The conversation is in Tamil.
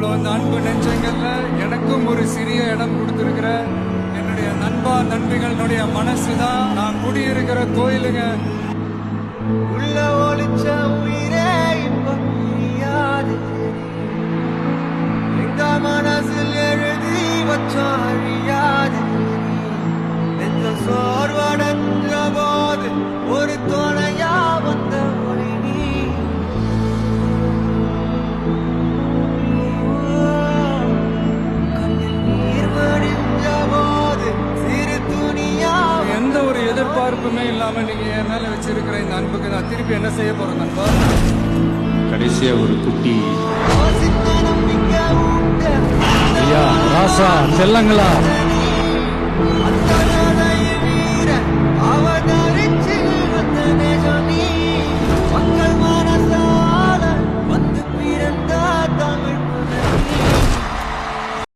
இவ்வளவு அந்த அன்பு நெஞ்சங்கள்ல எனக்கும் ஒரு சிறிய இடம் கொடுத்திருக்கிற என்னுடைய நண்பா நண்பிகளுடைய மனசுதான் நான் குடியிருக்கிற கோயிலுங்க. உள்ள ஒளிச்ச உயிரே இப்ப புரியாது. எங்க மனசில் எழுதி வச்சோம் அழியாது. நெஞ்ச சோர்வடைஞ்ச போது ஒரு துணையா வந்த ஒளி நீ. கண்ணில் நீர் வடிஞ்ச போது சிறு துணியா. எந்த ஒரு எதிர்பார்ப்புமே இல்லாம நீங்க என் மேல வச்சிருக்கிற இந்த அன்புக்கு நான் திருப்பி என்ன செய்ய போறேன் நண்பா? கடைசியா ஒரு குட்டி யோசித்த நம்பிக்கை உண்டு. ஐயா ராசா செல்லங்களா